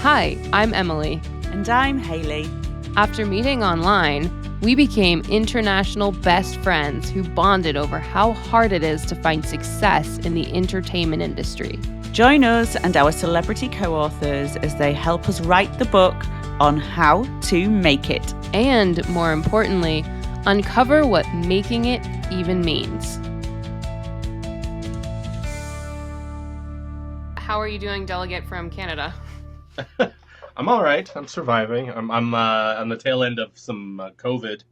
Hi, I'm Emily. And I'm Hayley. After meeting online, we became international best friends who bonded over how hard it is to find success in the entertainment industry. Join us and our celebrity co-authors as they help us write the book on how to make it. And, more importantly, uncover what making it even means. How are you doing, delegate from Canada? I'm all right. I'm surviving. I'm on the tail end of some COVID,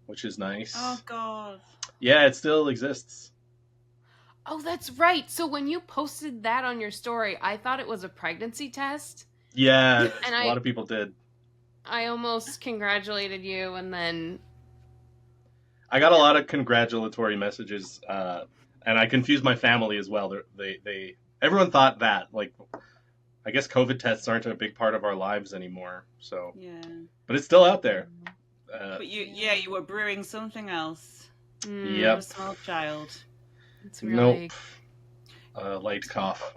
which is nice. Oh, God. Yeah, it still exists. Oh, that's right. So when you posted that on your story, I thought it was a pregnancy test. Yeah, And a lot of people did. I almost congratulated you, and then I got a lot of congratulatory messages, and I confused my family as well. Everyone thought that, like, I guess COVID tests aren't a big part of our lives anymore. So, Yeah. but it's still out there. But you were brewing something else. Yep. You're a small child. It's really... Nope. Light cough.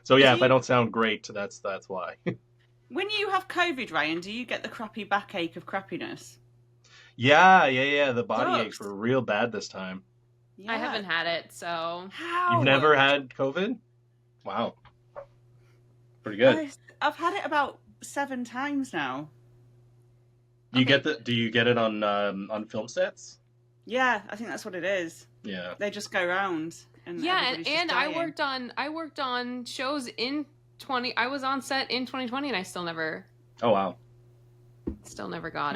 So yeah, if I don't sound great, that's why. When you have COVID, Ryan, do you get the crappy backache of crappiness? Yeah. The body aches were real bad this time. Yeah. I haven't had it, so... How? You've never had COVID? Wow. Pretty good. I've had it about 7 times now. Do you get it on film sets? Yeah, I think that's what it is. Yeah. They just go around. And I worked on shows in I was on set in 2020 and I still never got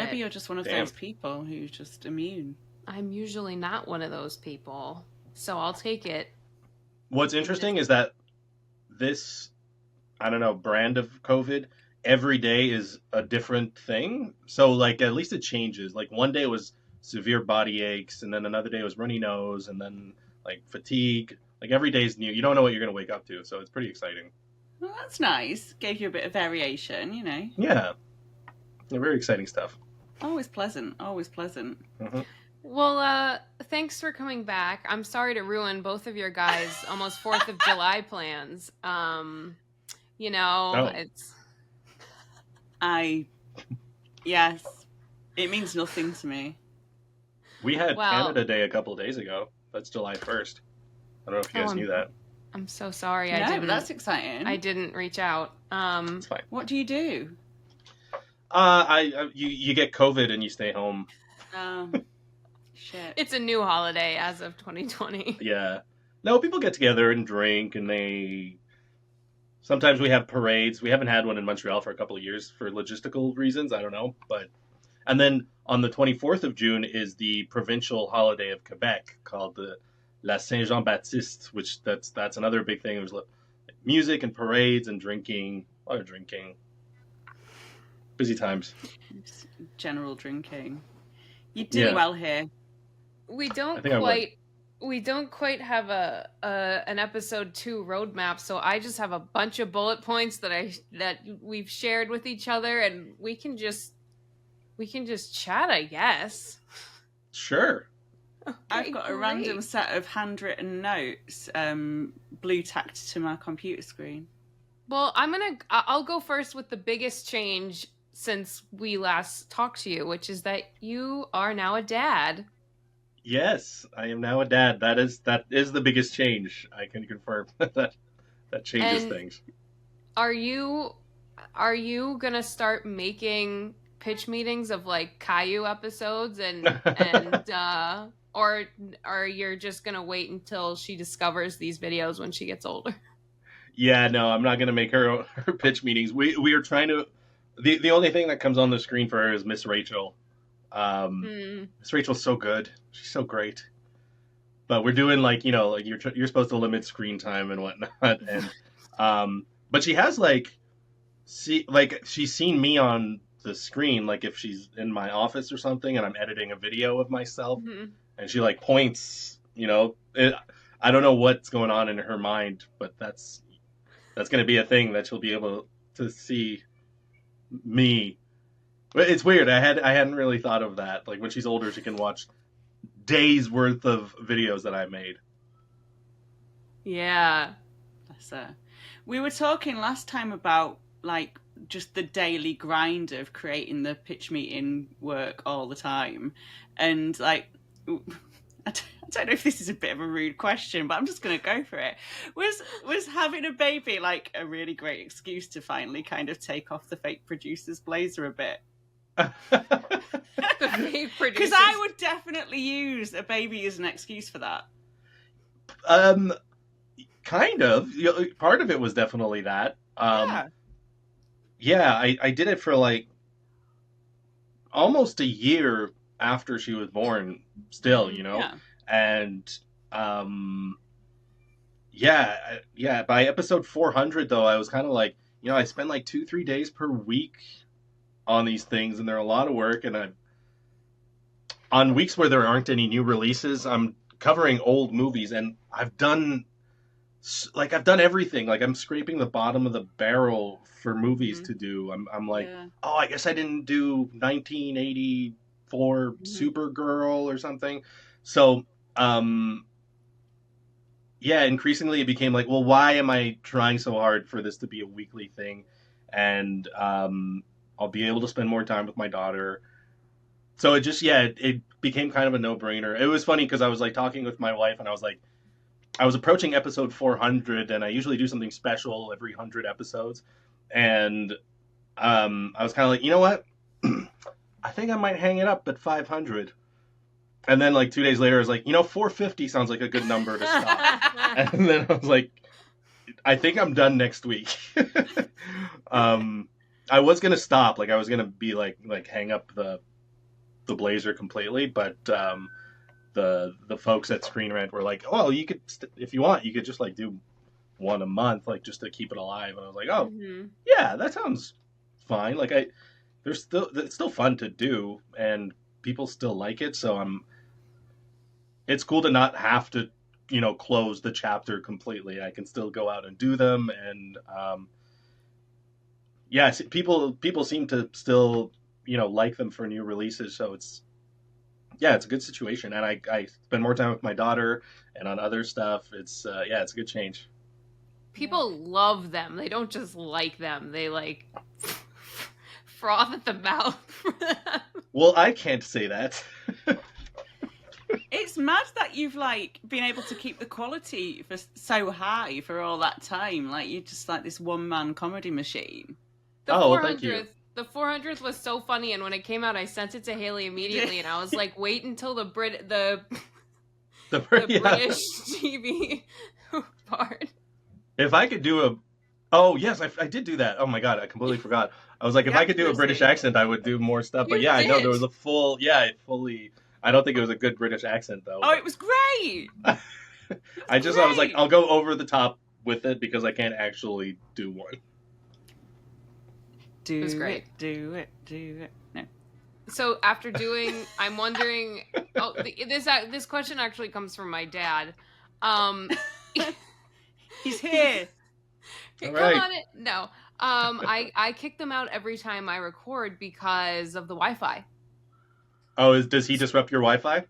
it. Maybe you're just one of those people who's just immune. I'm usually not one of those people, so I'll take it. What's interesting is that this, I don't know, brand of COVID, every day is a different thing. So, like, at least it changes. Like, one day it was severe body aches, and then another day it was runny nose, and then, like, fatigue. Like, every day's new. You don't know what you're going to wake up to, so it's pretty exciting. Well, that's nice. Gave you a bit of variation, you know. Yeah. Very exciting stuff. Always pleasant. Mm-hmm. Well, thanks for coming back. I'm sorry to ruin both of your guys' almost 4th of July plans. It's... Yes. It means nothing to me. We had Canada Day a couple of days ago. That's July 1st. I don't know if you guys knew that. I'm so sorry. I didn't. But that's exciting. I didn't reach out. It's fine. What do you do? You get COVID and you stay home. Shit. It's a new holiday as of 2020. Yeah. No, people get together and drink, and sometimes we have parades. We haven't had one in Montreal for a couple of years for logistical reasons. I don't know, and then on the 24th of June is the provincial holiday of Quebec called the La Saint-Jean-Baptiste, which that's another big thing. There's music and parades and drinking, a lot of drinking. Busy times. General drinking. You do well here. We don't quite have an episode 2 roadmap, so I just have a bunch of bullet points that we've shared with each other, and we can just chat, I guess. Sure. Okay, I've got a random set of handwritten notes, blue tacked to my computer screen. Well, I'll go first with the biggest change since we last talked to you, which is that you are now a dad. Yes, I am now a dad. That is the biggest change. I can confirm that changes things. Are you gonna start making pitch meetings of like Caillou episodes or you're just gonna wait until she discovers these videos when she gets older? Yeah, no, I'm not gonna make her pitch meetings. We are trying to. The only thing that comes on the screen for her is Miss Rachel. Miss Rachel's so good. She's so great. But we're doing you're supposed to limit screen time and whatnot, and but she has she's seen me on the screen, like if she's in my office or something and I'm editing a video of myself, and she points. I don't know what's going on in her mind, but that's going to be a thing that she'll be able to see me. But it's weird. I hadn't really thought of that. Like when she's older, she can watch days worth of videos that I made. Yeah. We were talking last time about just the daily grind of creating the pitch meeting work all the time. And like, I don't know if this is a bit of a rude question, but I'm just going to go for it. Was having a baby like a really great excuse to finally kind of take off the fake producer's blazer a bit? The fake producer. Because I would definitely use a baby as an excuse for that. Kind of. Part of it was definitely that. Yeah, I did it for like almost a year after she was born still, you know? Yeah. And by episode 400 though, I was kind of like, you know, I spend like 2-3 days per week on these things, and they're a lot of work, and on weeks where there aren't any new releases, I'm covering old movies, and I've done everything. Like, I'm scraping the bottom of the barrel for movies to do. I'm like, oh, I guess I didn't do 1984 Supergirl or something. So, increasingly it became like, well, why am I trying so hard for this to be a weekly thing? And I'll be able to spend more time with my daughter. So it just, it became kind of a no-brainer. It was funny because I was like talking with my wife, and I was like, I was approaching episode 400, and I usually do something special every 100 episodes. And I was kind of like, you know what? I think I might hang it up at 500. And then like 2 days later, I was like, you know, 450 sounds like a good number to stop. And then I was like, I think I'm done next week. I was going to stop. Like, I was going to be like hang up the blazer completely. But the folks at Screen Rant were like, oh, you could, if you want, you could just like do one a month, like just to keep it alive. And I was like, oh, yeah, that sounds fine. Like, it's still fun to do, and people still like it. So it's cool to not have to, you know, close the chapter completely. I can still go out and do them. And, people seem to still, you know, like them for new releases. So it's a good situation. And I spend more time with my daughter and on other stuff. It's a good change. People love them. They don't just like them. They like froth at the mouth. Well, I can't say that. It's mad that you've like been able to keep the quality for so high for all that time. Like, you're just like this one-man comedy machine. Well, thank you. The 400th was so funny, and when it came out, I sent it to Haley immediately, and I was like, wait until the British TV part. If I could do I did do that. Oh my god, I completely forgot. I was like, if I could do a British accent, I would do more stuff. But I know there was a full, I don't think it was a good British accent though. Oh, it was great. I was like, I'll go over the top with it because I can't actually do one. It was great. Do it. No. So after doing, I'm wondering. Oh, this question actually comes from my dad. He's here. Come on it. No. I kick them out every time I record because of the Wi-Fi. Oh, does he disrupt your Wi-Fi?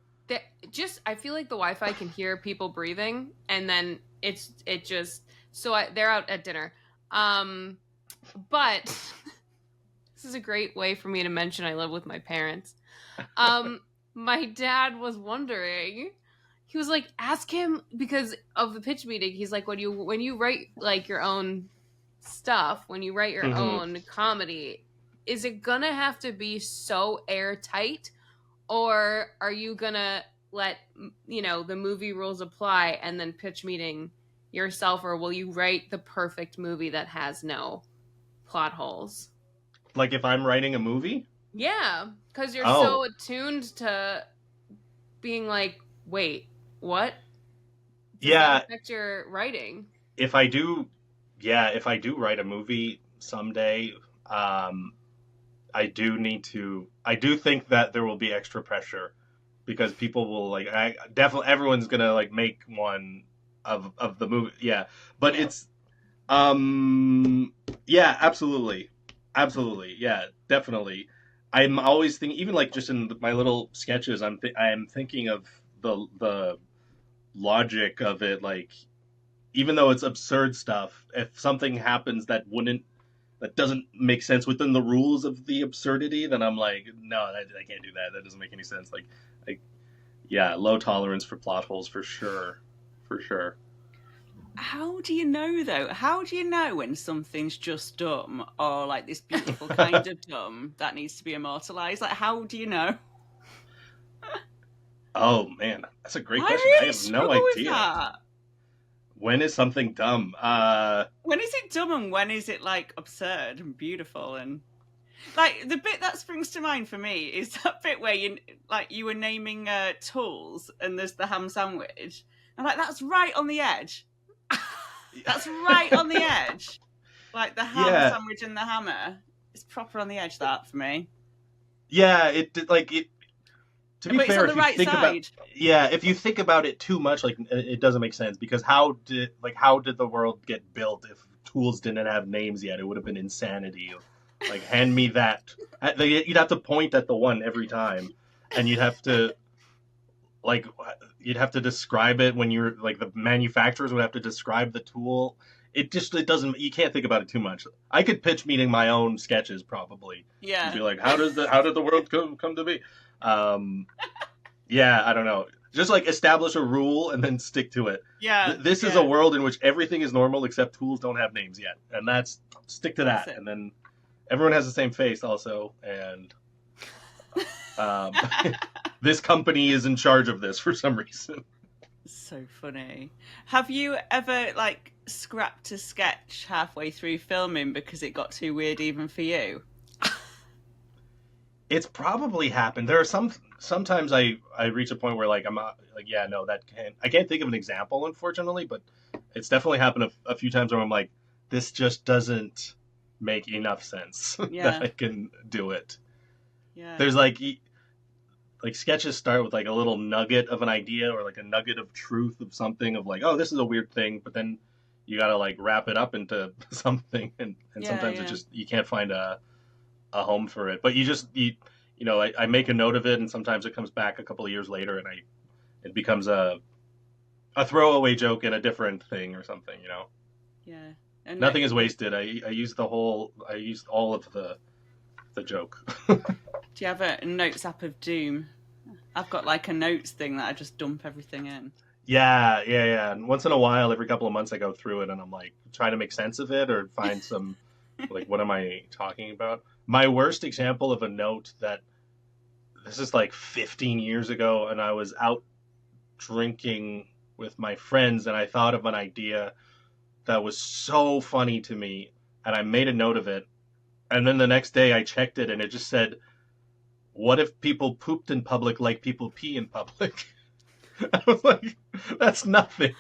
I feel like the Wi-Fi can hear people breathing, and then they're out at dinner. But this is a great way for me to mention I live with my parents. My dad was wondering. He was like, ask him, because of the pitch meeting. He's like, when you write like your own stuff, when you write your own comedy, is it gonna have to be so airtight, or are you gonna let, you know, the movie rules apply and then pitch meeting yourself, or will you write the perfect movie that has no plot holes? Like if I'm writing a movie? Yeah, because you're so attuned to being like, wait, what? Does that affect your writing? If I do write a movie someday, I do think that there will be extra pressure, because people will like, definitely everyone's gonna like make one of the movie. Yeah, but it's, absolutely, yeah, definitely. I'm always thinking, even like just in my little sketches, I am thinking of the logic of it. Like, even though it's absurd stuff, if something happens that wouldn't that doesn't make sense within the rules of the absurdity, then I'm like, no, I can't do that. That doesn't make any sense. Yeah, low tolerance for plot holes for sure. For sure. How do you know, though? How do you know when something's just dumb or like this beautiful kind of dumb that needs to be immortalized? Like, how do you know? Oh, man, that's a great question. Really I have no idea. When is something dumb? When is it dumb and when is it like absurd and beautiful? And like the bit that springs to mind for me is that bit where you were naming tools and there's the ham sandwich. I'm like, that's right on the edge. That's right on the edge. Like the ham sandwich and the hammer. It's proper on the edge, that for me. Yeah, to be fair, if you think about it too much, like it doesn't make sense, because how did the world get built if tools didn't have names yet? It would have been insanity. Like, hand me that. You'd have to point at the one every time, and you'd have to describe it when you're like, the manufacturers would have to describe the tool. It doesn't. You can't think about it too much. I could pitch meeting my own sketches probably. Yeah. Be like, how did the world come to be? Yeah, I don't know. Just like establish a rule and then stick to it. Yeah. This is a world in which everything is normal except tools don't have names yet, and stick to that. And then everyone has the same face also, and this company is in charge of this for some reason. So funny. Have you ever like scrapped a sketch halfway through filming because it got too weird even for you? It's probably happened. There are sometimes I reach a point where like I'm like, yeah, no, I can't think of an example, unfortunately, but it's definitely happened a few times where I'm like, this just doesn't make enough sense that I can do it. Yeah. There's like sketches start with like a little nugget of an idea or like a nugget of truth of something, of like, oh, this is a weird thing, but then you got to like wrap it up into something, and sometimes it just, you can't find a home for it. But I make a note of it, and sometimes it comes back a couple of years later, and it becomes a throwaway joke in a different thing or something, Yeah. And nothing is wasted. I used all of the joke. Do you have a notes app of doom? I've got like a notes thing that I just dump everything in. Yeah. And once in a while, every couple of months, I go through it and I'm like trying to make sense of it or find some like, what am I talking about? My worst example of a note this is like 15 years ago, and I was out drinking with my friends, and I thought of an idea that was so funny to me, and I made a note of it. And then the next day I checked it, and it just said, what if people pooped in public like people pee in public? I was like, that's nothing.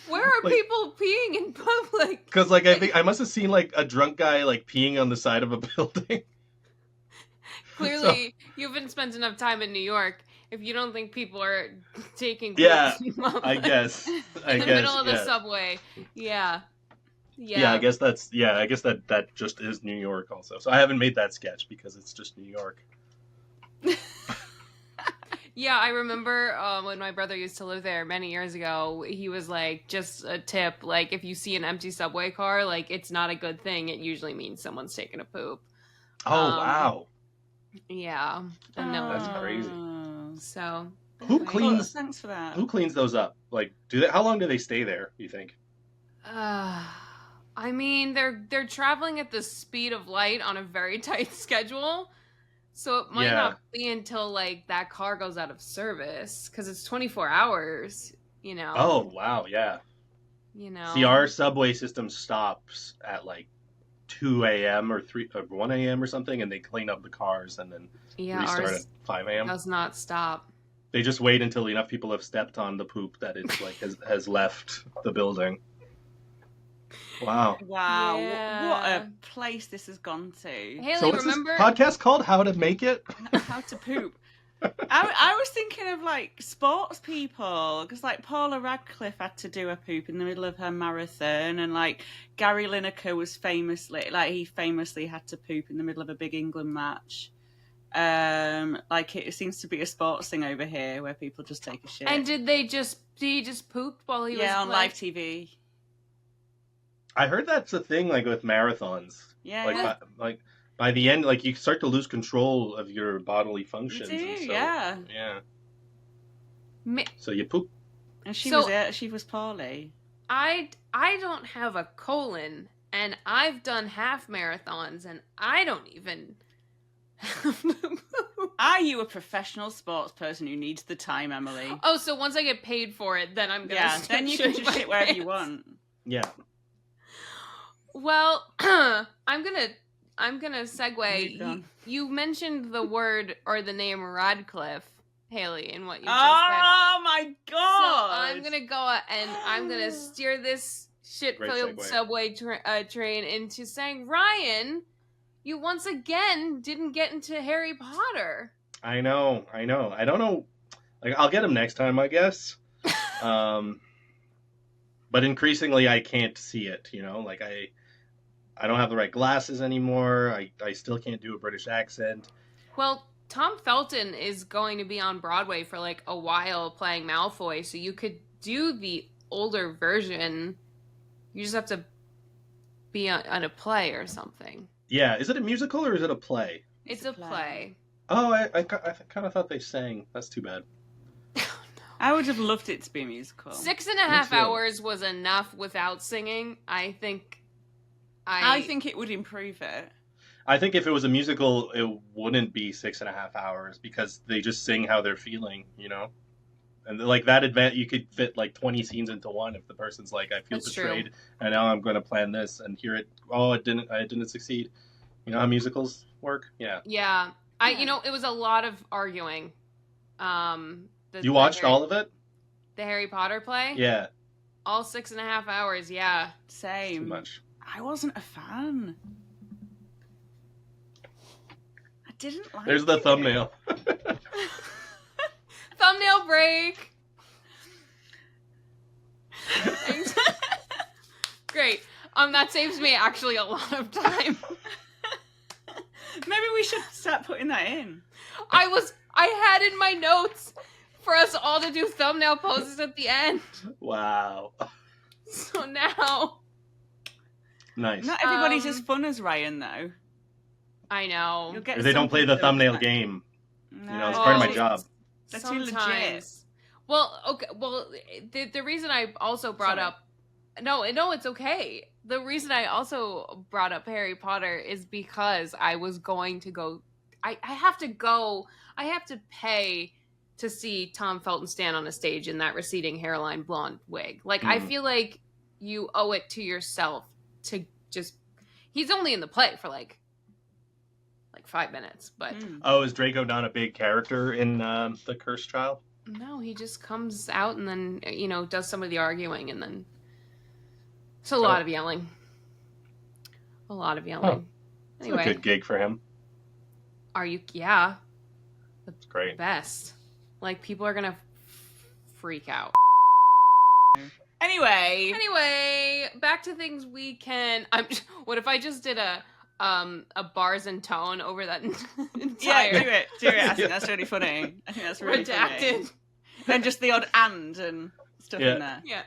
Where are people peeing in public? Because I think I must have seen like a drunk guy like peeing on the side of a building. Clearly, you haven't spent enough time in New York if you don't think people are taking poops in public. I guess. In the middle of the subway. Yeah. I guess that just is New York also. So I haven't made that sketch because it's just New York. Yeah, I remember when my brother used to live there many years ago, he was like, just a tip, like if you see an empty subway car, like it's not a good thing. It usually means someone's taking a poop. Oh, wow. Yeah. That's crazy. So thanks for that. Who cleans those up? Like, how long do they stay there, you think? I mean, they're traveling at the speed of light on a very tight schedule. So it might not be until like that car goes out of service, because it's 24 hours, Oh, wow, yeah. See, our subway system stops at like 2 a.m. or 1 a.m. or something, and they clean up the cars and then restart at 5 a.m. Does not stop. They just wait until enough people have stepped on the poop that it like has left the building. Wow. Yeah. What a place this has gone to. Haley, so what's remember this podcast called? How to Make It? How to Poop. I was thinking of like sports people, because like Paula Radcliffe had to do a poop in the middle of her marathon, and like Gary Lineker was he famously had to poop in the middle of a big England match. Like it seems to be a sports thing over here where people just take a shit. And did he just pooped while he was on live TV? I heard that's a thing, like with marathons. Yeah. By the end, like you start to lose control of your bodily functions. You do, and so, yeah. So you poop. And she was poorly. I don't have a colon, and I've done half marathons, and I don't even have to poop. Are you a professional sports person who needs the time, Emily? Oh, so once I get paid for it, then I'm gonna. Yeah, then you can just shit wherever you want. Yeah. Well, I'm gonna segue. You mentioned the word or the name Radcliffe, Haley, in what you just said. Oh my god! So I'm gonna go and I'm gonna steer this shit-filled subway train into saying, Ryan, you once again didn't get into Harry Potter. I know. I don't know. Like, I'll get him next time, I guess. But increasingly, I can't see it. You know, like I don't have the right glasses anymore. I still can't do a British accent. Well, Tom Felton is going to be on Broadway for like a while playing Malfoy, so you could do the older version. You just have to be on a play or something. Yeah, is it a musical or is it a play? It's a play. Oh, I kind of thought they sang. That's too bad. I would have loved it to be a musical. 6.5 hours was enough without singing. I think it would improve it. I think if it was a musical, it wouldn't be 6.5 hours because they just sing how they're feeling, you know? And like that event, you could fit like 20 scenes into one if the person's like, I feel betrayed, and now I'm going to plan this and hear it. Oh, I didn't succeed. You know how musicals work? Yeah. Yeah. It was a lot of arguing. You watched all of it? The Harry Potter play? Yeah. All 6.5 hours, yeah. Same. Too much. I wasn't a fan. I didn't like There's the thumbnail. Thumbnail break. Great. That saves me actually a lot of time. Maybe we should start putting that in. I had in my notes for us all to do thumbnail poses at the end. Wow. So now. Nice. Not everybody's as fun as Ryan, though. I know. They don't play the thumbnail game. No. You know, it's part of my job. That's too legit. Well, okay. Well, the reason I also brought up... No, it's okay. The reason I also brought up Harry Potter is because I was going to go... I have to go... I have to pay to see Tom Felton stand on a stage in that receding hairline blonde wig. Like, I feel like you owe it to yourself to just... He's only in the play for like 5 minutes, but... Oh, is Draco not a big character in The Cursed Child? No, he just comes out and then, does some of the arguing, and then... It's a lot of yelling. A lot of yelling. Oh, anyway. It's a good gig for him. Yeah. That's great. Best. Like, people are gonna freak out. Anyway, back to things we can... What if I just did a bars and tone over that entire... Yeah, do it. I think that's really funny. I think that's really funny. And just the odd and stuff in there. Yeah.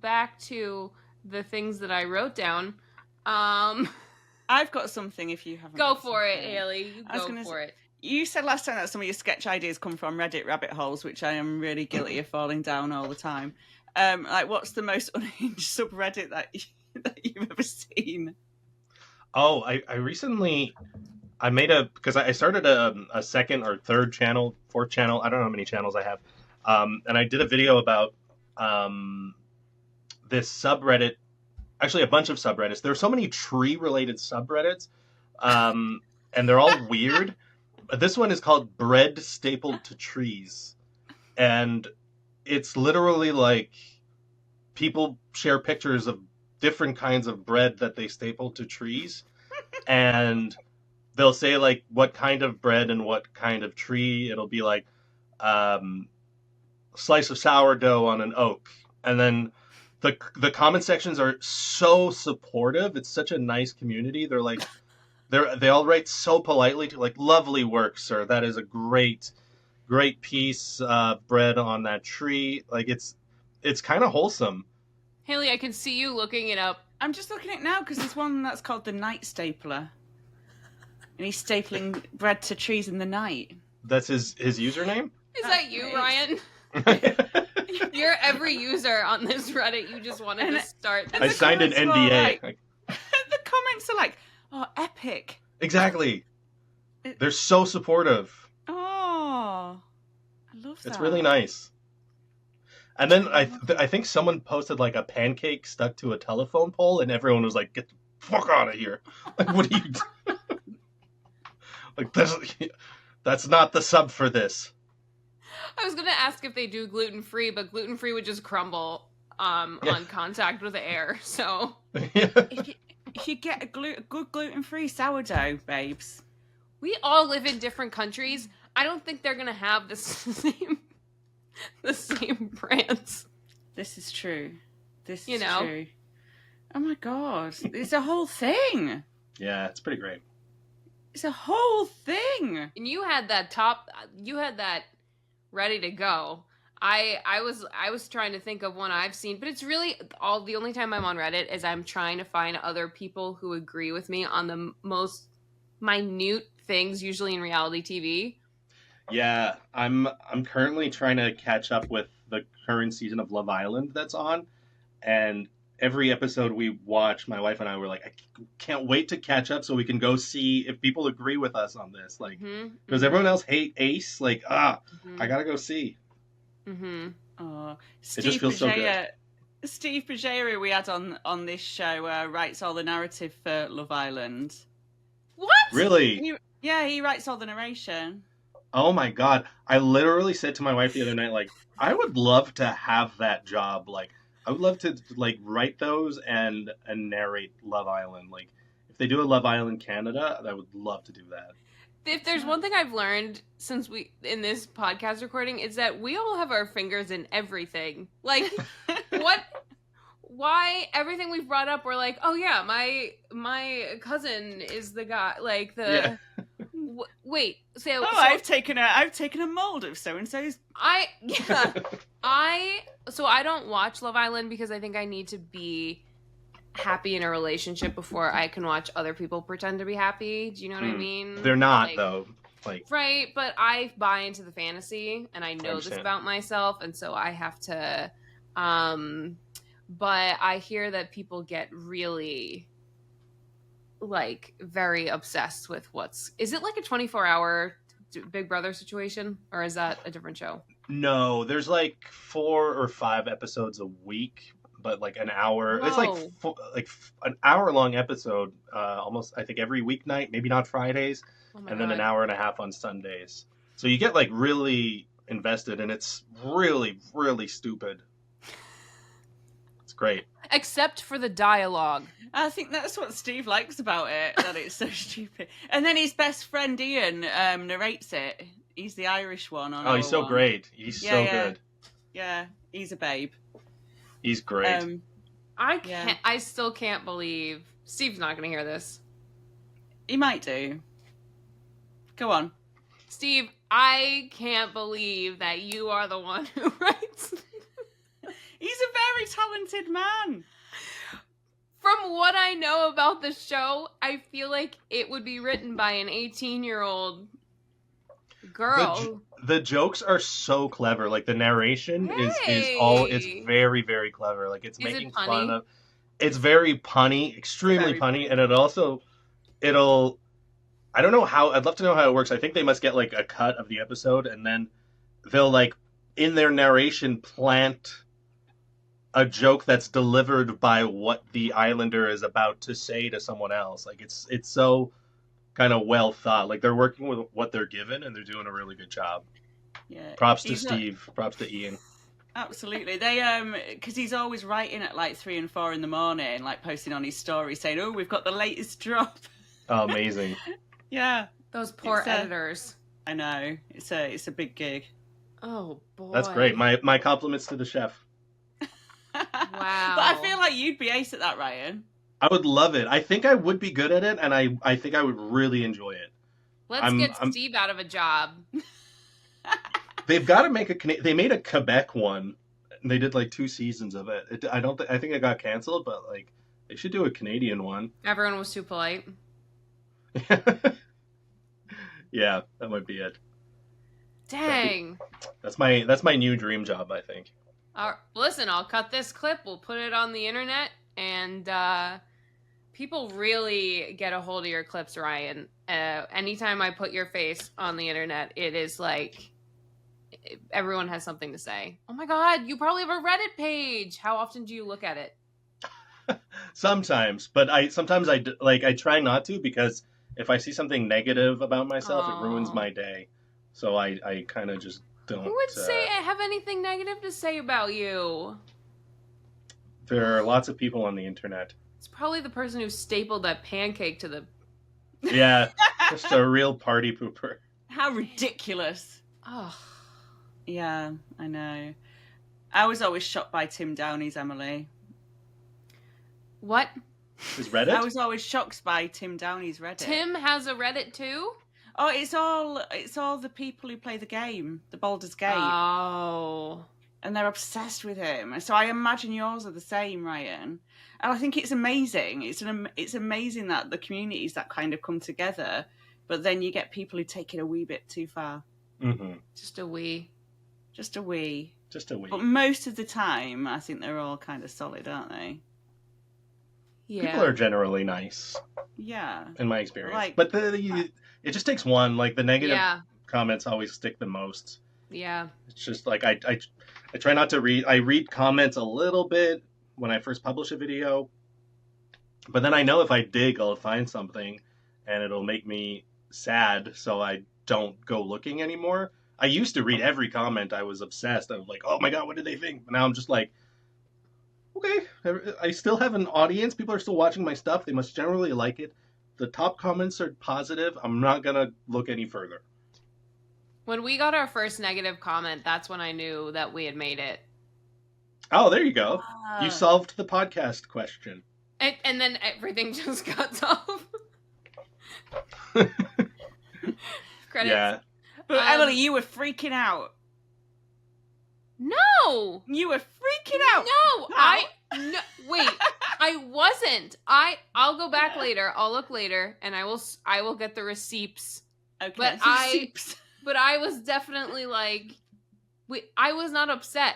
Back to the things that I wrote down. I've got something if you haven't. Go for it, Haley. Go for it. You said last time that some of your sketch ideas come from Reddit rabbit holes, which I am really guilty of falling down all the time. What's the most unhinged subreddit that you've ever seen? Oh, I recently because I started a second or third channel, fourth channel. I don't know how many channels I have. And I did a video about this subreddit, actually a bunch of subreddits. There are so many tree-related subreddits, and they're all weird. This one is called Bread Stapled to Trees, and it's literally like people share pictures of different kinds of bread that they staple to trees, and they'll say like what kind of bread and what kind of tree. It'll be like slice of sourdough on an oak, and then the comment sections are so supportive. It's such a nice community. They're like they all write so politely to like, lovely work, sir. That is a great piece of bread on that tree. Like it's kind of wholesome. Haley, I can see you looking it up. I'm just looking at it now because there's one that's called the Night Stapler. And he's stapling bread to trees in the night. That's his username? Is that you, Ryan? You're every user on this Reddit. You just wanted to start this. I signed an NDA. The comments are like, oh, epic. Exactly. They're so supportive. Oh, I love that. It's really nice. And then I think someone posted like a pancake stuck to a telephone pole, and everyone was like, "Get the fuck out of here!" Like, what are you doing? Like, that's not the sub for this. I was gonna ask if they do gluten-free, but gluten-free would just crumble on contact with the air. So if you get a good gluten-free sourdough, babes. We all live in different countries. I don't think they're gonna have the same brands. This is true. This is true. Oh my god, it's a whole thing. Yeah, it's pretty great. It's a whole thing. And you had that ready to go. I was trying to think of one I've seen, but it's really the only time I'm on Reddit is I'm trying to find other people who agree with me on the most minute things, usually in reality TV. Yeah, I'm currently trying to catch up with the current season of Love Island that's on, and every episode we watch, my wife and I were like, I can't wait to catch up so we can go see if people agree with us on this. Like, because everyone else hate Ace. Like, I gotta go see. Oh, it just feels so good. Steve Pajero, who we had on this show, writes all the narrative for Love Island. What? Really? He writes all the narration. Oh my god. I literally said to my wife the other night, like, I would love to have that job. Like, I would love to like write those and narrate Love Island. Like, if they do a Love Island Canada, I would love to do that. If there's one thing I've learned since in this podcast recording, is that we all have our fingers in everything. Like, why everything we've brought up, we're like, oh yeah, my cousin is the guy, like the. Yeah. Wait, so I've taken a mold of so and so's. I don't watch Love Island because I think I need to be happy in a relationship before I can watch other people pretend to be happy. Do you know what I mean? They're not though. Like, right, but I buy into the fantasy and I know this about myself, and so I have to but I hear that people get really like very obsessed with is it like a 24-hour Big Brother situation, or is that a different show? No, there's like 4 or 5 episodes a week, but like an hour. Whoa. It's like an hour-long episode, almost I think every weeknight, maybe not Fridays, and then an hour and a half on Sundays. So you get like really invested, and it's really, really stupid. It's great. Except for the dialogue. I think that's what Steve likes about it, that it's so stupid. And then his best friend Ian narrates it. He's the Irish one. He's so great. He's so good. Yeah, he's a babe. He's great. I still can't believe Steve's not going to hear this. He might do. Go on. Steve, I can't believe that you are the one who writes. He's a very talented man. From what I know about the show, I feel like it would be written by an 18-year-old girl. The jokes are so clever. Like, the narration is it's very, very clever. Like, it's making fun of. It's very punny, extremely punny, and I don't know how. I'd love to know how it works. I think they must get like a cut of the episode, and then they'll like in their narration plant a joke that's delivered by what the Islander is about to say to someone else. Like, it's so kind of well thought. Like, they're working with what they're given, and they're doing a really good job. Yeah. Props to Steve. Props to Ian. Absolutely. They because he's always writing at like 3 and 4 in the morning, like posting on his story saying, "Oh, we've got the latest drop." Oh, amazing. Yeah. Those poor editors. I know. It's a big gig. Oh boy. That's great. My compliments to the chef. Wow. But I feel like you'd be ace at that, Ryan. I would love it. I think I would be good at it, and I think I would really enjoy it. Let's get Steve out of a job. They've got to make they made a Quebec one, They did like 2 seasons of it. I think it got canceled, but like they should do a Canadian one. Everyone was too polite. Yeah, that might be it. Dang. That's my new dream job, I think. Listen, I'll cut this clip. We'll put it on the internet, and people really get a hold of your clips, Ryan. Anytime I put your face on the internet, it is like everyone has something to say. Oh my God, you probably have a Reddit page. How often do you look at it? Sometimes, but I try not to, because if I see something negative about myself, it ruins my day. So I kind of just don't. Who would have anything negative to say about you? There are lots of people on the internet. It's probably the person who stapled that pancake to the... Yeah, just a real party pooper. How ridiculous. Oh. Yeah, I know. I was always shocked by Tim Downey's Emily. What? Is Reddit? I was always shocked by Tim Downey's Reddit. Tim has a Reddit too? Oh, it's all the people who play the game, the Baldur's Gate. Oh. And they're obsessed with him. So I imagine yours are the same, Ryan. And I think it's amazing. It's amazing that the communities that kind of come together, but then you get people who take it a wee bit too far. Mm-hmm. Just a wee. Just a wee. Just a wee. But most of the time, I think they're all kind of solid, aren't they? Yeah. People are generally nice. Yeah. In my experience. But it just takes one. Like, the negative comments always stick the most. Yeah. It's just like I try not to read. I read comments a little bit when I first publish a video, but then I know if I dig, I'll find something, and it'll make me sad, so I don't go looking anymore. I used to read every comment. I was obsessed. I was like, oh my God, what did they think? But now I'm just like, okay, I still have an audience. People are still watching my stuff. They must generally like it. The top comments are positive. I'm not going to look any further. When we got our first negative comment, that's when I knew that we had made it. Oh, there you go. You solved the podcast question. And then everything just cuts off. Credits. Yeah. But Emily, you were freaking out. No! You were freaking out. No! No, wait. I wasn't. I'll go back later. I'll look later, and I will get the receipts. Okay. But But I was definitely like, I was not upset.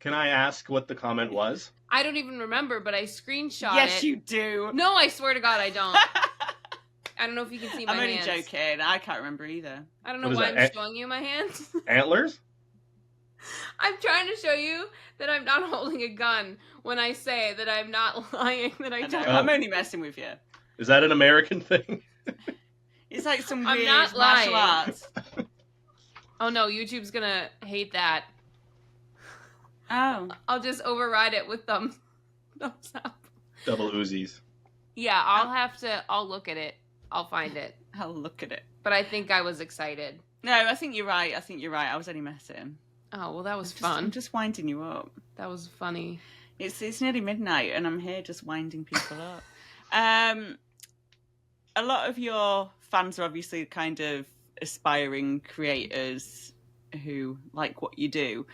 Can I ask what the comment was? I don't even remember, but I screenshot it. Yes, you do. No, I swear to God, I don't. I don't know if you can see my hands. I'm only joking. I can't remember either. I don't know why I'm showing you my hands. Antlers? I'm trying to show you that I'm not holding a gun when I say that I'm not lying, that I don't. I'm only messing with you. Is that an American thing? It's like some I'm weird not martial lying. arts. Oh no, YouTube's gonna hate that. Oh. I'll just override it with thumbs up. Double Uzis. Yeah, I'll look at it. I'll find it. I'll look at it. But I think I was excited. No, I think you're right. I was only messing. Oh, well, that was fun. I'm just winding you up. That was funny. It's nearly midnight, and I'm here just winding people up. A lot of your fans are obviously kind of aspiring creators who like what you do.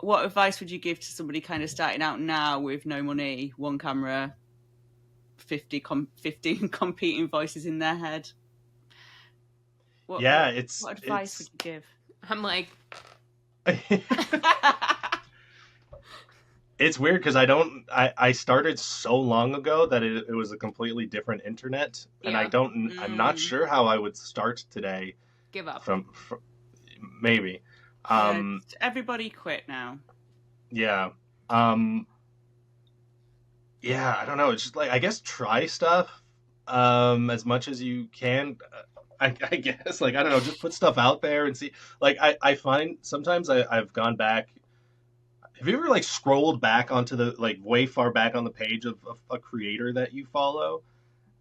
What advice would you give to somebody kind of starting out now with no money, one camera, 15 competing voices in their head? What advice would you give? I'm like... It's weird because I started so long ago that it was a completely different internet, and I'm not sure how I would start today. Give up. From maybe. Everybody quit now. Yeah. Yeah, I don't know. It's just like, I guess try stuff as much as you can. I guess, like, I don't know, just put stuff out there and see. Like, I find sometimes I've gone back. Have you ever, like, scrolled back onto the, like, way far back on the page of a creator that you follow?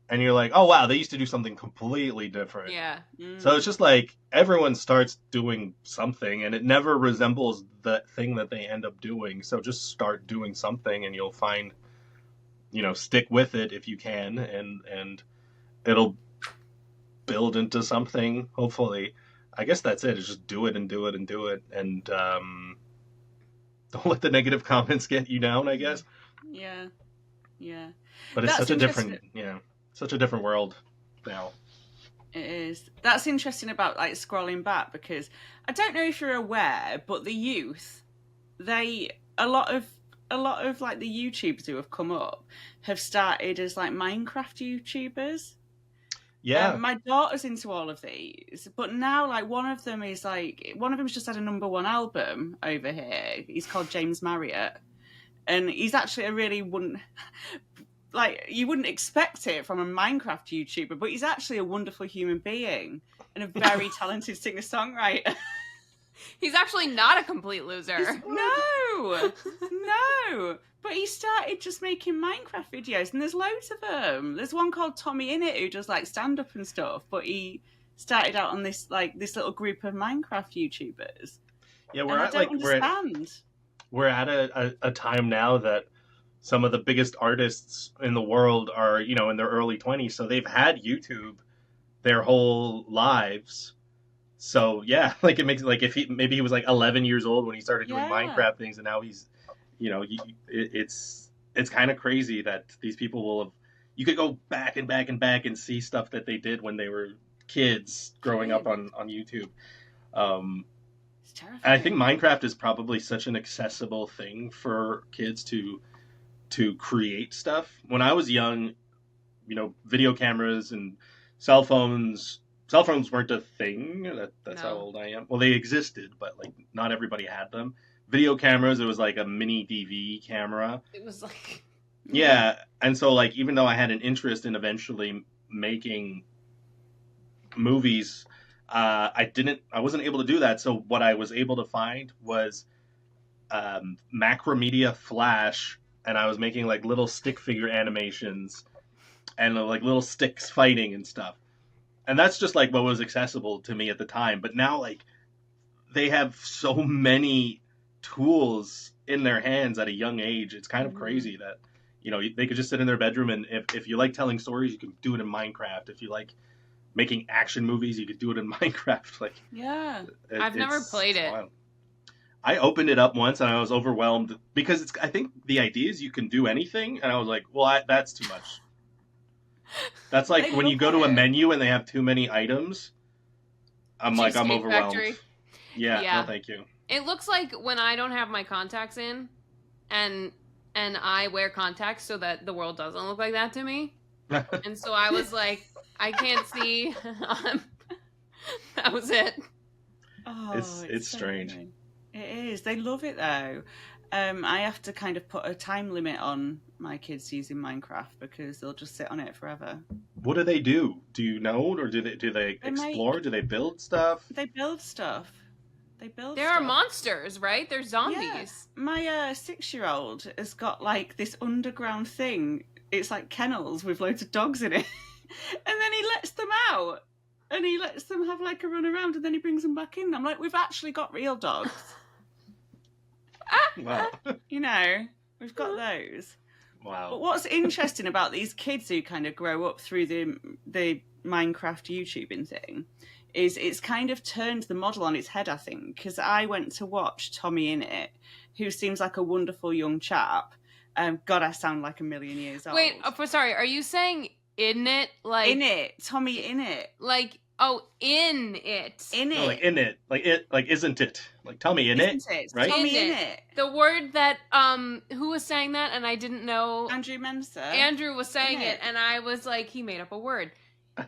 And you're like, oh, wow, they used to do something completely different. Yeah. So it's just like everyone starts doing something, and it never resembles the thing that they end up doing. So just start doing something, and you'll find, stick with it if you can, and it'll build into something, hopefully. I guess that's it. It's just do it and do it and do it. And don't let the negative comments get you down, I guess. Yeah. But it's such a different world now. It is. That's interesting about like scrolling back, because I don't know if you're aware, but the youth, a lot of like the YouTubers who have come up have started as like Minecraft YouTubers. Yeah. My daughter's into all of these, but now like one of them's just had a #1 album over here. He's called James Marriott, and he's actually a really you wouldn't expect it from a Minecraft YouTuber, but he's actually a wonderful human being and a very talented singer-songwriter. He's actually not a complete loser. No. But he started just making Minecraft videos, and there's loads of them. There's one called Tommy Innit who does like stand-up and stuff, but he started out on this little group of Minecraft YouTubers. Yeah, we're at a time now that some of the biggest artists in the world are, in their early 20s, so they've had YouTube their whole lives. So yeah, like it makes like if he was like 11 years old when he started doing Minecraft things, and now he's, it's kind of crazy that these people will have. You could go back and back and back and see stuff that they did when they were kids growing up on YouTube. It's terrifying. And I think Minecraft is probably such an accessible thing for kids to create stuff. When I was young, video cameras and cell phones weren't a thing. That's how old I am. Well, they existed, but like not everybody had them. Video cameras, it was like a mini DV camera. It was like... Yeah, and so like even though I had an interest in eventually making movies, I wasn't able to do that. So what I was able to find was Macromedia Flash, and I was making like little stick figure animations and like little sticks fighting and stuff. And that's just like what was accessible to me at the time. But now like they have so many tools in their hands at a young age. It's kind of crazy that, they could just sit in their bedroom, and if you like telling stories, you can do it in Minecraft. If you like making action movies, you could do it in Minecraft. Like, yeah, I've never played it. Wild. I opened it up once and I was overwhelmed because I think the idea is you can do anything, and I was like, well, that's too much. That's like when you go to a menu and they have too many items. I'm overwhelmed. Factory. Yeah, no, thank you. It looks like when I don't have my contacts in, and I wear contacts so that the world doesn't look like that to me. And so I was like, I can't see. That was it. Oh, it's strange. Funny. It is. They love it though. I have to kind of put a time limit on my kids using Minecraft because they'll just sit on it forever. What do they do? Do you know, or do they explore? Do they build stuff? They build stuff. There are monsters, right? They're zombies. Yeah. My 6-year-old has got like this underground thing. It's like kennels with loads of dogs in it, and then he lets them out. And he lets them have like a run around, and then he brings them back in. I'm like, we've actually got real dogs. Wow. We've got those. Wow. But what's interesting about these kids who kind of grow up through the Minecraft YouTubing thing is it's kind of turned the model on its head, I think, because I went to watch Tommy Innit, who seems like a wonderful young chap. God, I sound like a million years old. Wait, sorry, are you saying in it? Like in it, Tommy Innit. Like, in it. In it. No, like in it. Like it, like isn't it? Like Tommy in it, right? Tommy in it. The word that, who was saying that and I didn't know? Andrew Mensa. Andrew was saying it, and I was like, he made up a word.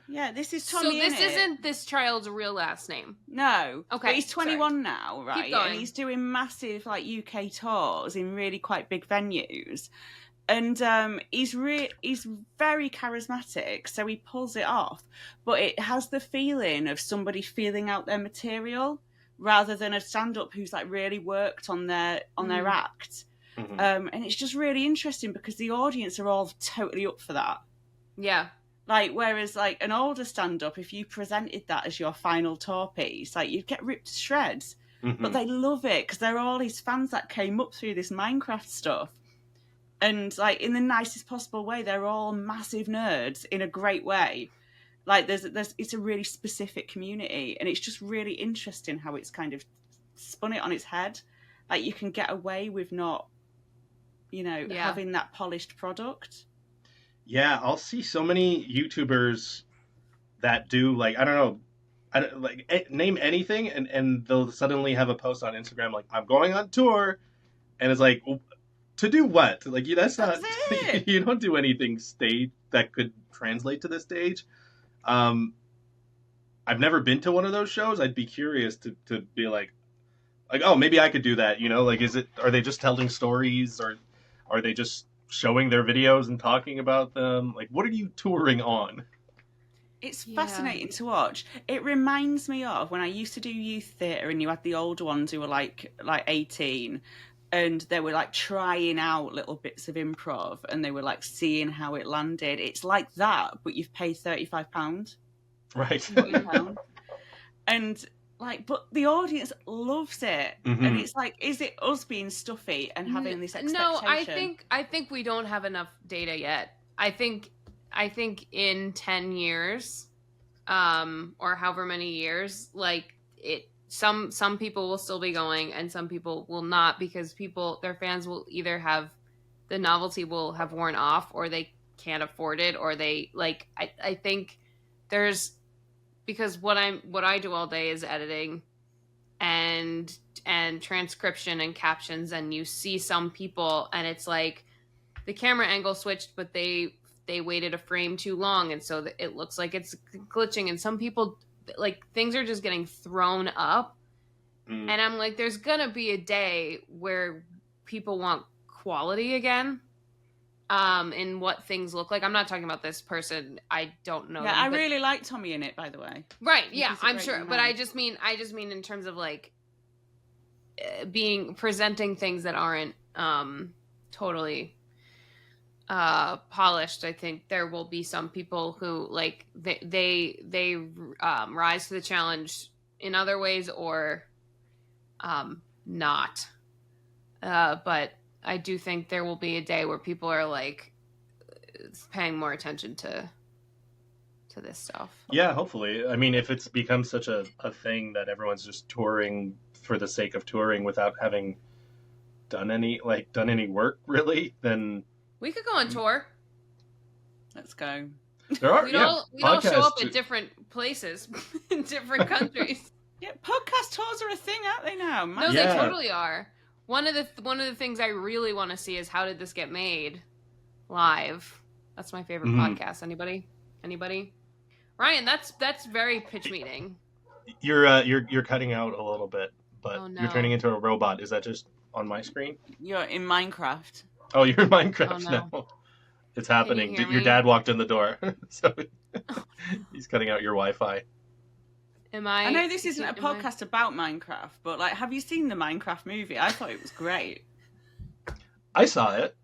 Yeah, this is Tommy. So this isn't this child's real last name. No. Okay. But he's 21 now, right? Keep going. And he's doing massive like UK tours in really quite big venues. And he's very charismatic, so he pulls it off. But it has the feeling of somebody feeling out their material rather than a stand-up who's like really worked on their act. Mm-hmm. And it's just really interesting because the audience are all totally up for that. Yeah. Like, whereas, like, an older stand-up, if you presented that as your final tour piece, like, you'd get ripped to shreds. Mm-hmm. But they love it, because they're all his fans that came up through this Minecraft stuff. And, like, in the nicest possible way, they're all massive nerds in a great way. Like, it's a really specific community, and it's just really interesting how it's kind of spun it on its head. like you can get away with not, having that polished product. Yeah, I'll see so many YouTubers that do like I don't know, name anything, and they'll suddenly have a post on Instagram like I'm going on tour, and it's like to do what? Like that's not it. you don't do anything stage that could translate to the stage. I've never been to one of those shows. I'd be curious to be like oh maybe I could do that. Like are they just telling stories or are they just showing their videos and talking about them? Like what are you touring on? It's fascinating to watch. It reminds me of when I used to do youth theatre and you had the older ones who were like 18 and they were like trying out little bits of improv and they were like seeing how it landed. It's like that, but you've paid £35. Right. £40. And like, but the audience loves it. Mm-hmm. And it's like, is it us being stuffy and having this expectation? No, I think we don't have enough data yet. I think in 10 years, or however many years, like some people will still be going and some people will not because their fans will either have the novelty will have worn off or they can't afford it or they like, I think there's, because what I do all day is editing and transcription and captions, and you see some people and it's like the camera angle switched, but they waited a frame too long and so it looks like it's glitching, and some people like things are just getting thrown up. And I'm like, there's gonna be a day where people want quality again in what things look like. I'm not talking about this person, I don't know them, I really like Tommy in it, by the way. Right, yeah, I'm sure, but I just mean in terms of like presenting things that aren't totally polished. I think there will be some people who like they rise to the challenge in other ways or not. But I do think there will be a day where people are like paying more attention to this stuff. Yeah, hopefully. I mean, if it's become such a thing that everyone's just touring for the sake of touring without having done any work really, then we could go on tour. Let's go. There are we'd all show up at different places in different countries. Yeah, podcast tours are a thing, aren't they now? No, they totally are. One of the things I really want to see is How Did This Get Made live. That's my favorite podcast. Anybody? Ryan, that's very pitch meeting. You're cutting out a little bit, but you're turning into a robot. Is that just on my screen? You're in Minecraft. Oh, you're in Minecraft now. It's happening. Your dad walked in the door, so he's cutting out your Wi-Fi. I know this isn't a podcast about Minecraft, but like, have you seen the Minecraft movie? I thought it was great. I saw it.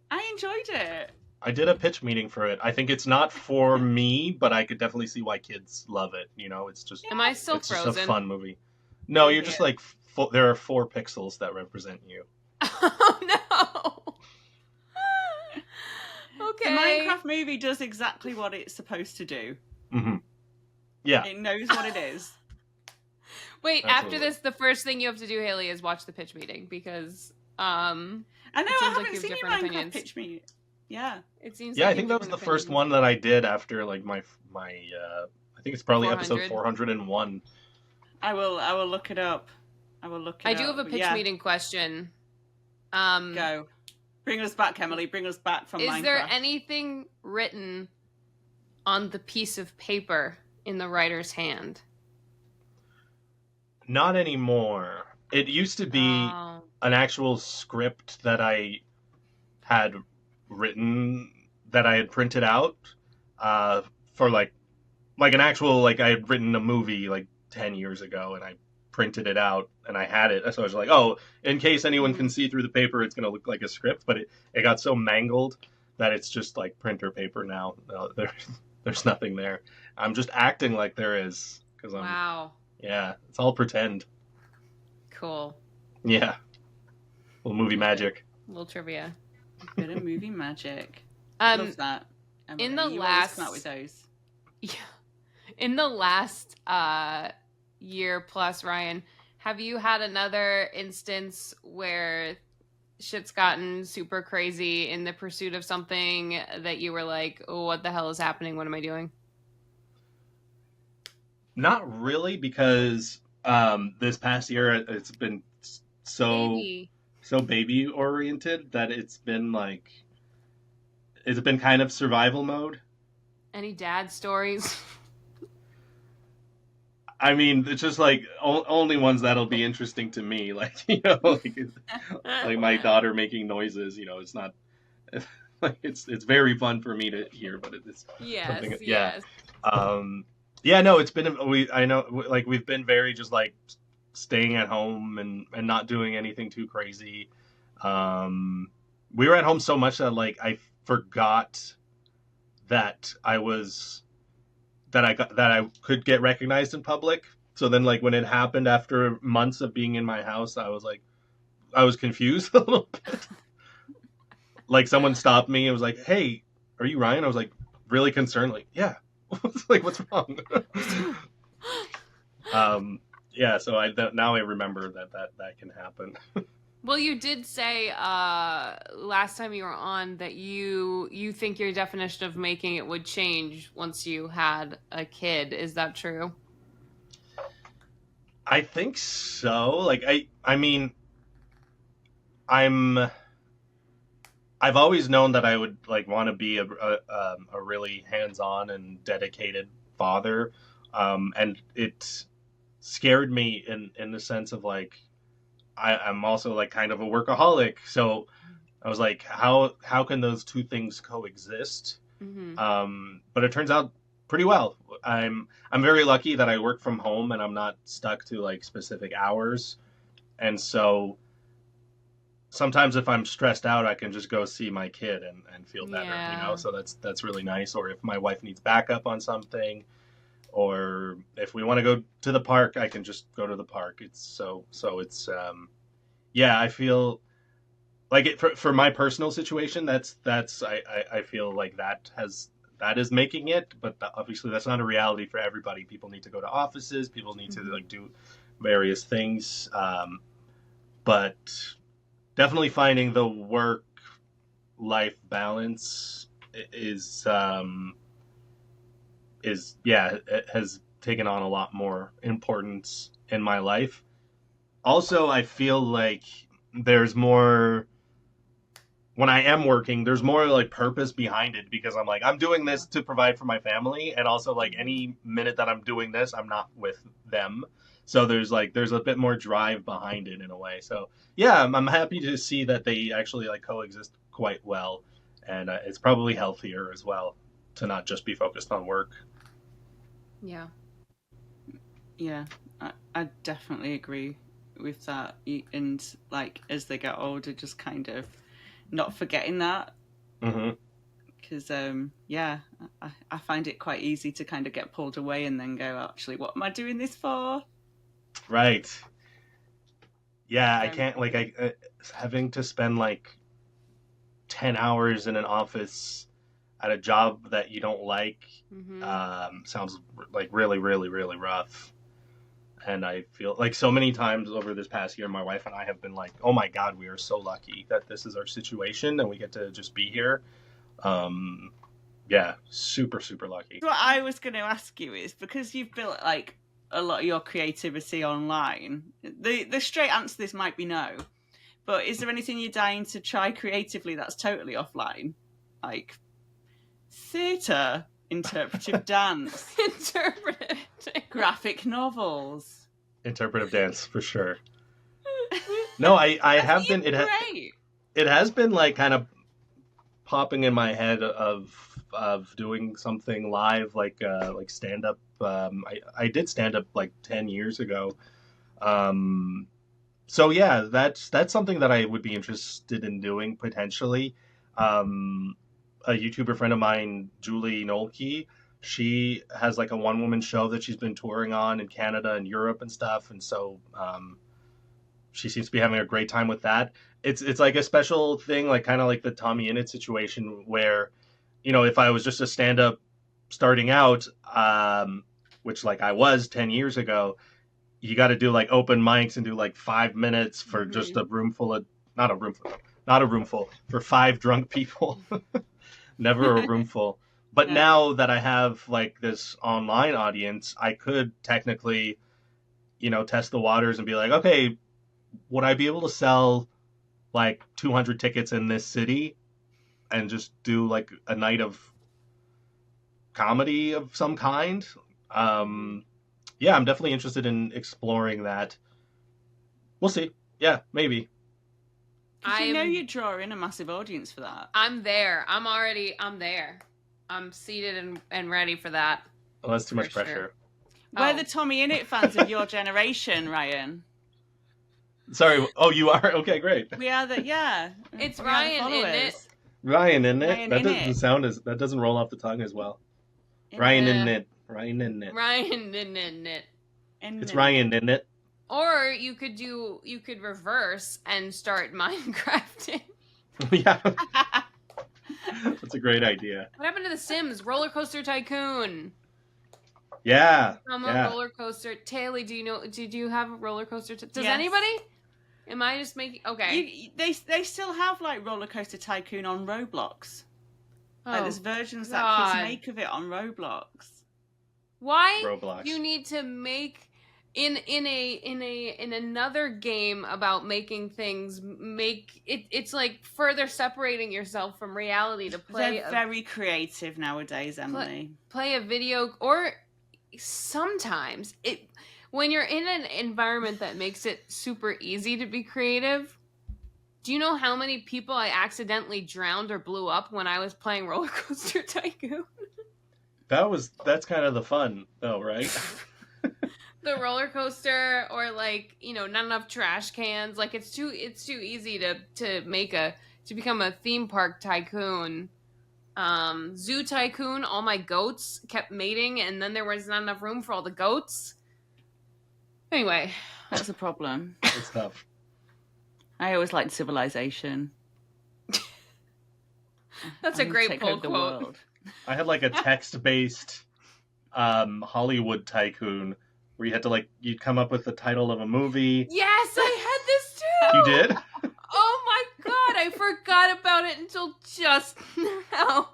I enjoyed it. I did a pitch meeting for it. I think it's not for me, but I could definitely see why kids love it. It's just. Am I still frozen? It's just a fun movie. No, you're just like there are 4 pixels that represent you. Oh no. Okay. The Minecraft movie does exactly what it's supposed to do. Mm-hmm. Yeah. It knows what it is. Wait, Absolutely. After this, the first thing you have to do, Haley, is watch the pitch meeting because I know I haven't seen your Minecraft pitch meeting. Yeah. It seems I think that was the first one that I did after like my I think it's probably 400. Episode 401. I will look it up. I do have a pitch meeting question. Go. Bring us back, Emily. Bring us back from Minecraft. Is there anything written on the piece of paper in the writer's hand? Not anymore. It used to be an actual script that I had written, that I had printed out for like an actual, like I had written a movie like 10 years ago and I printed it out and I had it. So I was like, oh, in case anyone can see through the paper, it's going to look like a script. But it got so mangled that it's just like printer paper now. No, there's nothing there. I'm just acting like there is. Wow. Yeah, it's all pretend. Cool. Yeah. Little movie magic. Little trivia. Bit of movie magic. Love that. Emily, in the you last come out with those. Yeah. In the last year plus, Ryan, Have you had another instance where shit's gotten super crazy in the pursuit of something that you were like, oh, what the hell is happening? What am I doing? Not really, because this past year it's been so baby oriented that it's been kind of survival mode. Any dad stories? I mean, it's just like only ones that'll be interesting to me, like like my daughter making noises. It's not like it's very fun for me to hear, but it's something. Yeah. Yes. Yeah, no, it's been I know, like, we've been very just like staying at home and not doing anything too crazy. We were at home so much that like I forgot that I could get recognized in public. So then, like, when it happened after months of being in my house, I was confused a little bit. Like, someone stopped me and was like, "Hey, are you Ryan?" I was like, really concerned, like, "Yeah." Like, what's wrong? Yeah. So now I remember that can happen. Well, you did say last time you were on that you think your definition of making it would change once you had a kid. Is that true? I think so. Like, I mean, I've always known that I would like want to be a really hands-on and dedicated father, and it scared me in the sense of like I'm also like kind of a workaholic, so I was like, how can those two things coexist? But it turns out pretty well. I'm very lucky that I work from home and I'm not stuck to like specific hours, and so sometimes if I'm stressed out, I can just go see my kid and feel better, so that's really nice. Or if my wife needs backup on something, or if we want to go to the park, I can just go to the park. It's yeah, I feel like it for my personal situation. I feel like that is making it, but obviously that's not a reality for everybody. People need to go to offices. People need to like do various things, but definitely finding the work-life balance is yeah, it has taken on a lot more importance in my life. Also, I feel like there's more when I am working, there's more like purpose behind it, because I'm like, I'm doing this to provide for my family, and also like any minute that I'm doing this, I'm not with them. So there's a bit more drive behind it in a way. So yeah, I'm happy to see that they actually like coexist quite well, and it's probably healthier as well to not just be focused on work. Yeah. Yeah, I definitely agree with that. And like as they get older, just kind of not forgetting that. Because yeah, I find it quite easy to kind of get pulled away and then go, actually, what am I doing this for? Right. Yeah, I can't like having to spend like 10 hours in an office at a job that you don't like sounds like really, really, really rough. And I feel like so many times over this past year, my wife and I have been like, oh my God, we are so lucky that this is our situation and we get to just be here. Yeah, super, super lucky. What I was going to ask you is, because you've built like a lot of your creativity online, the straight answer to this might be no, but is there anything you're dying to try creatively that's totally offline? Like theatre, interpretive dance, graphic novels, interpretive dance for sure. No, I have been. It has been like kind of popping in my head of doing something live, like stand up. I did stand up like 10 years ago. So yeah, that's something that I would be interested in doing potentially. A YouTuber friend of mine, Julie Nolke, she has like a one-woman show that she's been touring on in Canada and Europe and stuff, and so she seems to be having a great time with that. It's like a special thing, like kind of like the Tommy Innit situation, where if I was just a stand-up starting out, which like I was 10 years ago, you got to do like open mics and do like 5 minutes for just a room full of not a room full for 5 drunk people. Never a room full. But now that I have like this online audience, I could technically, test the waters and be like, okay, would I be able to sell like 200 tickets in this city and just do like a night of comedy of some kind? Yeah, I'm definitely interested in exploring that. We'll see. Yeah, maybe. You know you're drawing a massive audience for that. I'm there. I'm there. I'm seated and ready for that. Well, that's too much pressure. We're the Tommy Innit fans of your generation, Ryan. Sorry. Oh, you are? Okay, great. We are It's Ryan Innit. Ryan Innit. That doesn't sound that doesn't roll off the tongue as well. Ryan Innit. Ryan Innit. Ryan Innit. It's Ryan Innit. Or you could reverse and start Minecrafting. Yeah. That's a great idea. What happened to The Sims? Roller Coaster Tycoon. Yeah. I'm a roller coaster. Taylor, did you have a roller coaster? Does anybody? Am I just making... Okay. They still have like Roller Coaster Tycoon on Roblox. Like there's versions that kids make of it on Roblox. Why Roblox. You need to make... In another game about making things, it's like further separating yourself from reality to play. They're very creative nowadays, Emily. Play a video, or sometimes when you're in an environment that makes it super easy to be creative. Do you know how many people I accidentally drowned or blew up when I was playing Roller Coaster Tycoon? That's kind of the fun, though, right? The roller coaster, or like, not enough trash cans. Like it's too easy to become a theme park tycoon. Zoo tycoon, all my goats kept mating and then there was not enough room for all the goats. Anyway, that's a problem. It's tough. I always liked Civilization. That's a great pull quote. I had like a text-based Hollywood tycoon where you had to you'd come up with the title of a movie. Yes, I had this too. You did? Oh my god, I forgot about it until just now.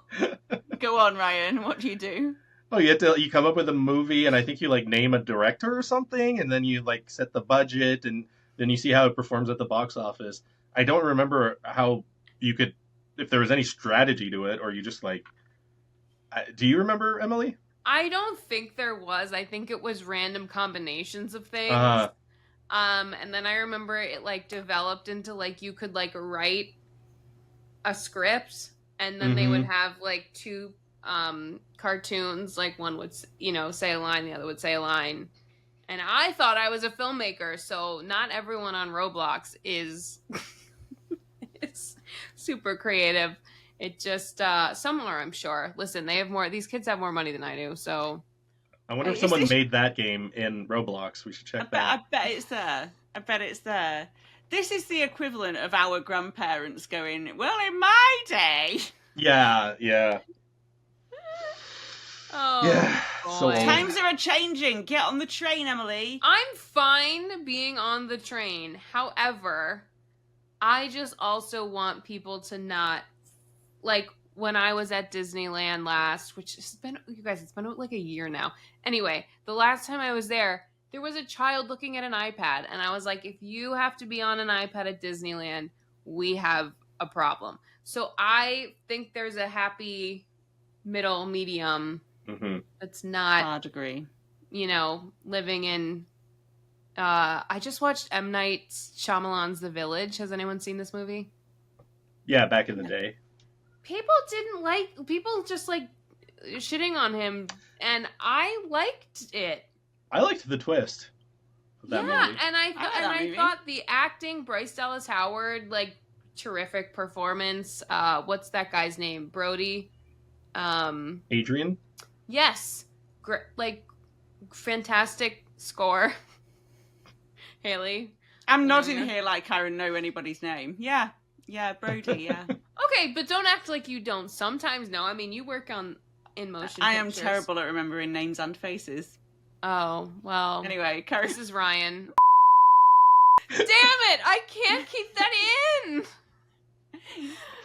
Go on, Ryan. What do you do? Oh, you come up with a movie, and I think you name a director or something, and then you set the budget, and then you see how it performs at the box office. I don't remember how you could, if there was any strategy to it, or you just do you remember, Emily? I don't think there was. I think it was random combinations of things. And then I remember it developed into you could write a script, and then they would have two cartoons. One would say a line, the other would say a line. And I thought I was a filmmaker, so not everyone on Roblox is super creative. It just some are, I'm sure. Listen, these kids have more money than I do, so I wonder if someone made that game in Roblox. We should check that. I bet it's there. This is the equivalent of our grandparents going, well, in my day. Yeah. Oh, yeah. So times are changing. Get on the train, Emily. I'm fine being on the train. However, I just also want people to not... when I was at Disneyland last, which has been, you guys, it's been a year now. Anyway, the last time I was there was a child looking at an iPad. And I was like, if you have to be on an iPad at Disneyland, we have a problem. So I think there's a happy middle medium. It's not... I'd agree. Living in... I just watched M. Night Shyamalan's The Village. Has anyone seen this movie? Yeah, back in the day. People just shitting on him, and I liked it. I liked the twist of that movie. And I thought the acting, Bryce Dallas Howard, terrific performance. What's that guy's name? Brody? Adrian? Yes. Fantastic score. Haley? I'm nodding here like I know anybody's name. Yeah, Brody, yeah. Okay, but don't act like you don't sometimes know. I mean, you work in motion I am pictures. terrible at remembering names and faces. Oh, well. Anyway, this is Ryan. Damn it! I can't keep that in!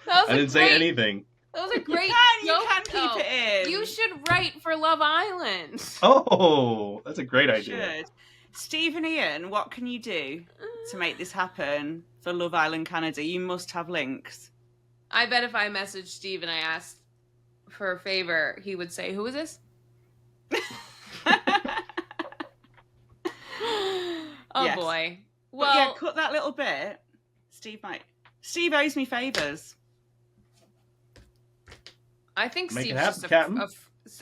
I didn't say anything. That was a great You can keep it in. You should write for Love Island. Oh, that's a great idea. Should. Steve and Ian, what can you do to make this happen for Love Island Canada? You must have links. I bet if I messaged Steve and I asked for a favor, he would say, "Who is this?" Oh, yes. Boy. Well, but yeah, cut that little bit. Steve owes me favors. I think Steve's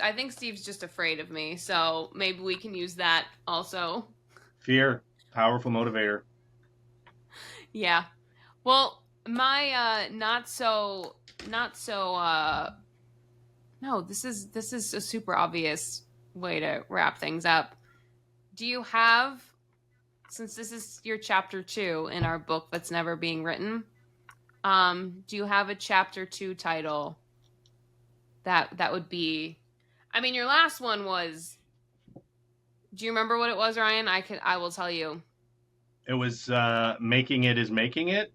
I think Steve's just afraid of me, so maybe we can use that also. Fear, powerful motivator. Yeah. Well, my no, this is a super obvious way to wrap things up. Do you have, since this is your chapter 2 in our book that's never being written, do you have a chapter 2 title that would be, I mean, your last one was, do you remember what it was, Ryan? I will tell you. It was Making It Is Making It.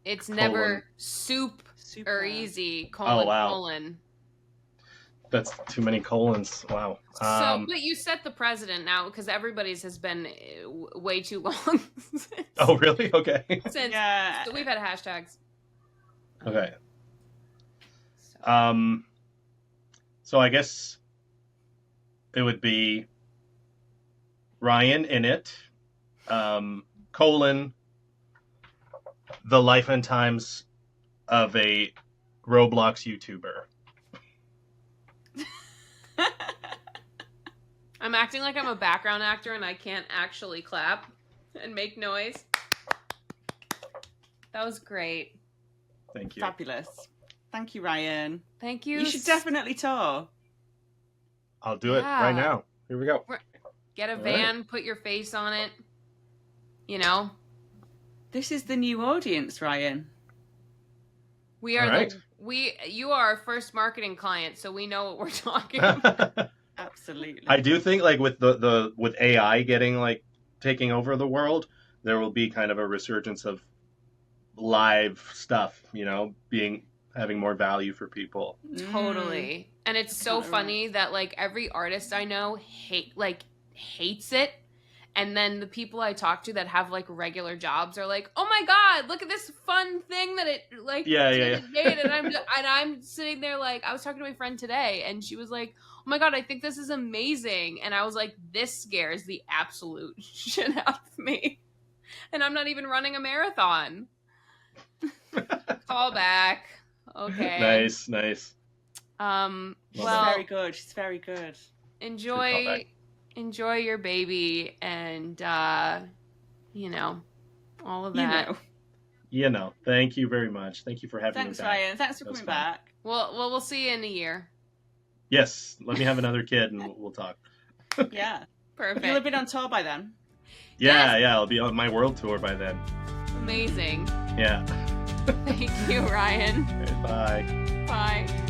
It's never super or easy, colon. That's too many colons. Wow. But you set the precedent now, because everybody's has been way too long. Oh, really? Okay. So we've had hashtags. Okay. So I guess it would be Ryan in it, colon, the life and times of a Roblox YouTuber. I'm acting like I'm a background actor and I can't actually clap and make noise. That was great. Thank you. Fabulous. Thank you, Ryan. Thank you. You should definitely tour. I'll do it right now. Here we go. Get a van, put your face on it. You know? This is the new audience, Ryan. We are you are our first marketing client, so we know what we're talking about. Absolutely. I do think like with with AI getting like taking over the world, there will be kind of a resurgence of live stuff, you know, having more value for people. Totally. And it's so funny that like every artist I know hates it. And then the people I talk to that have like regular jobs are like, "Oh my God, look at this fun thing that it like yeah. did." And I'm sitting there like, I was talking to my friend today and she was like, "Oh my God, I think this is amazing." And I was like, this scares the absolute shit out of me. And I'm not even running a marathon. Call back. Okay. Nice. Well, very good. She's very good. Enjoy your baby and you know, all of that. You know. Thank you very much. Thank you for having me back. Thanks, Ryan. Thanks for coming back. Well, we'll see you in a year. Yes. Let me have another kid and we'll talk. Yeah. Perfect. You'll have been on tour by then. Yeah. I'll be on my world tour by then. Amazing. Yeah. Thank you, Ryan. Okay, bye. Bye.